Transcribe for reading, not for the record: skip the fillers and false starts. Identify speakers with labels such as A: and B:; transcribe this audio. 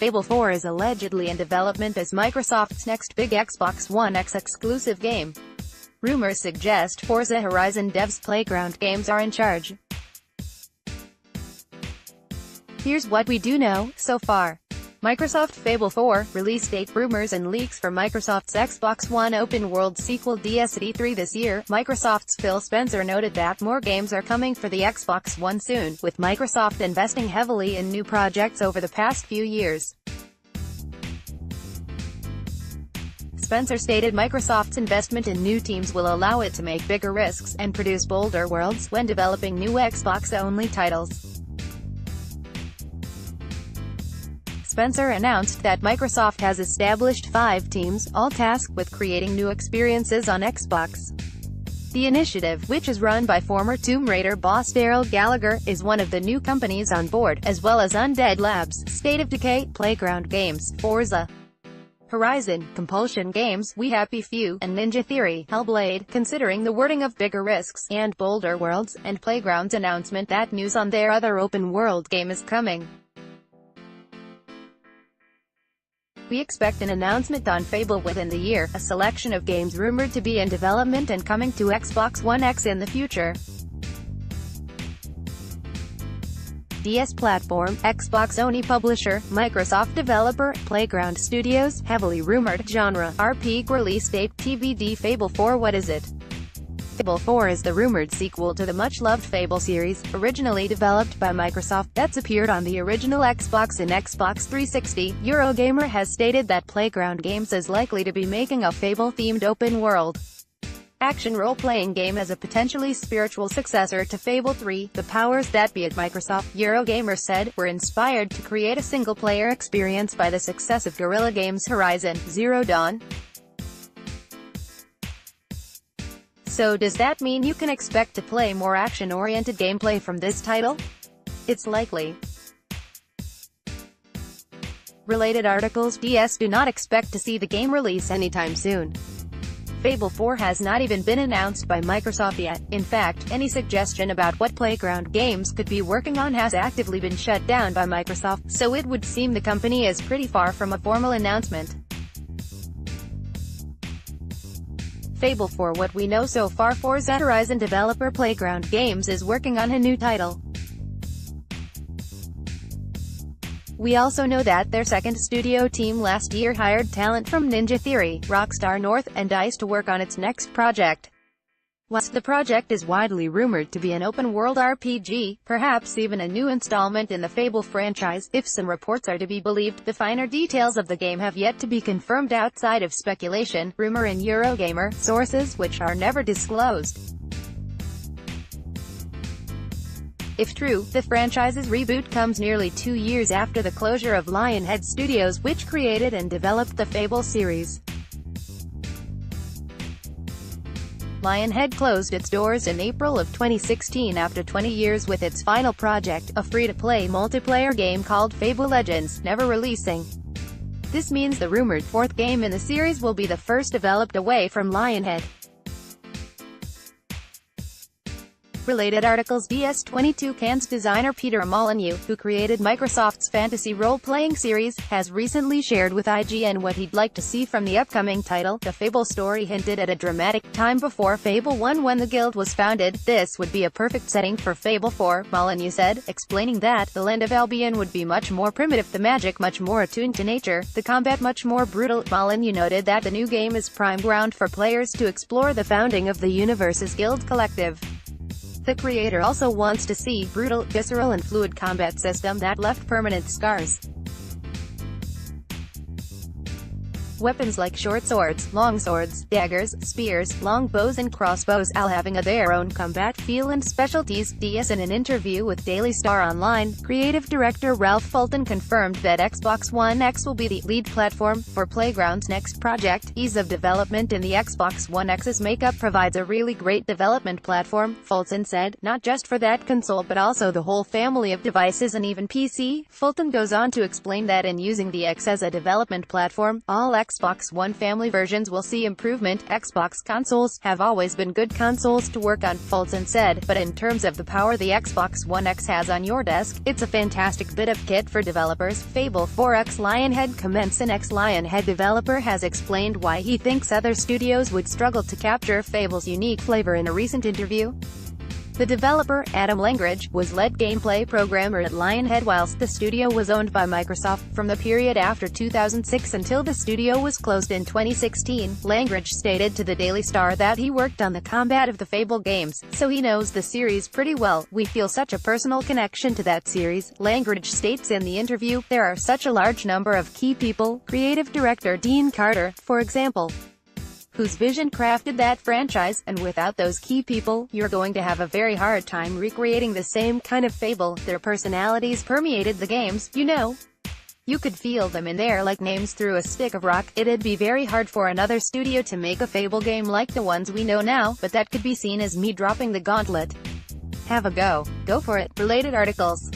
A: Fable 4 is allegedly in development as Microsoft's next big Xbox One X exclusive game. Rumors suggest Forza Horizon devs Playground Games are in charge. Here's what we do know so far. Microsoft Fable 4, release date. Rumors and leaks for Microsoft's Xbox One open-world sequel DS at E3 this year. Microsoft's Phil Spencer noted that more games are coming for the Xbox One soon, with Microsoft investing heavily in new projects over the past few years. Spencer stated Microsoft's investment in new teams will allow it to make bigger risks and produce bolder worlds when developing new Xbox-only titles. Spencer announced that Microsoft has established 5 teams, all tasked with creating new experiences on Xbox. The initiative, which is run by former Tomb Raider boss Daryl Gallagher, is one of the new companies on board, as well as Undead Labs, State of Decay, Playground Games, Forza Horizon, Compulsion Games, We Happy Few, and Ninja Theory, Hellblade. Considering the wording of bigger risks, and bolder worlds, and Playground's announcement that news on their other open-world game is coming. We expect an announcement on Fable within the year, a selection of games rumored to be in development and coming to Xbox One X in the future. DS platform, Xbox Sony publisher, Microsoft developer, Playground Studios, heavily rumored, genre, RPG release date, TBD. Fable 4. What is it? Fable 4 is the rumored sequel to the much-loved Fable series, originally developed by Microsoft, that's appeared on the original Xbox and Xbox 360. Eurogamer has stated that Playground Games is likely to be making a Fable-themed open-world action role-playing game as a potentially spiritual successor to Fable 3. The powers that be at Microsoft, Eurogamer said, were inspired to create a single-player experience by the success of Guerrilla Games' Horizon Zero Dawn. So does that mean you can expect to play more action-oriented gameplay from this title? It's likely. Related articles. DS do not expect to see the game release anytime soon. Fable 4 has not even been announced by Microsoft yet. In fact, any suggestion about what Playground Games could be working on has actively been shut down by Microsoft, so it would seem the company is pretty far from a formal announcement. Fable 4. What we know so far. Forza Horizon developer Playground Games is working on a new title. We also know that their second studio team last year hired talent from Ninja Theory, Rockstar North, and DICE to work on its next project. Whilst the project is widely rumored to be an open-world RPG, perhaps even a new installment in the Fable franchise, if some reports are to be believed, the finer details of the game have yet to be confirmed outside of speculation, rumor and Eurogamer, sources which are never disclosed. If true, the franchise's reboot comes nearly 2 years after the closure of Lionhead Studios, which created and developed the Fable series. Lionhead closed its doors in April of 2016 after 20 years with its final project, a free-to-play multiplayer game called Fable Legends, never releasing. This means the rumored 4th game in the series will be the first developed away from Lionhead. Related articles. DS22 Can's designer Peter Molyneux, who created Microsoft's fantasy role-playing series, has recently shared with IGN what he'd like to see from the upcoming title. The Fable story hinted at a dramatic time before Fable 1 when the guild was founded. This would be a perfect setting for Fable 4, Molyneux said, explaining that the land of Albion would be much more primitive, the magic much more attuned to nature, the combat much more brutal. Molyneux noted that the new game is prime ground for players to explore the founding of the universe's guild collective. The creator also wants to see brutal, visceral and fluid combat system that left permanent scars. Weapons like short swords, long swords, daggers, spears, long bows and crossbows, all having their own combat feel and specialties. DS in an interview with Daily Star Online, creative director Ralph Fulton confirmed that Xbox One X will be the lead platform for Playground's next project. Ease of development in the Xbox One X's makeup provides a really great development platform, Fulton said, not just for that console but also the whole family of devices and even PC. Fulton goes on to explain that in using the X as a development platform, all Xbox Xbox One family versions will see improvement. Xbox consoles have always been good consoles to work on, Fulton said, but in terms of the power the Xbox One X has on your desk, it's a fantastic bit of kit for developers. Fable 4X Lionhead comments. An ex-Lionhead developer has explained why he thinks other studios would struggle to capture Fable's unique flavor in a recent interview. The developer, Adam Langridge, was lead gameplay programmer at Lionhead whilst the studio was owned by Microsoft. From the period after 2006 until the studio was closed in 2016, Langridge stated to the Daily Star that he worked on the combat of the Fable games, so he knows the series pretty well. We feel such a personal connection to that series, Langridge states in the interview. There are such a large number of key people, creative director Dean Carter, for example, whose vision crafted that franchise, and without those key people, you're going to have a very hard time recreating the same kind of Fable. Their personalities permeated the games, you know. You could feel them in there like names through a stick of rock. It'd be very hard for another studio to make a Fable game like the ones we know now, but that could be seen as me dropping the gauntlet. Have a go. Go for it. Related articles.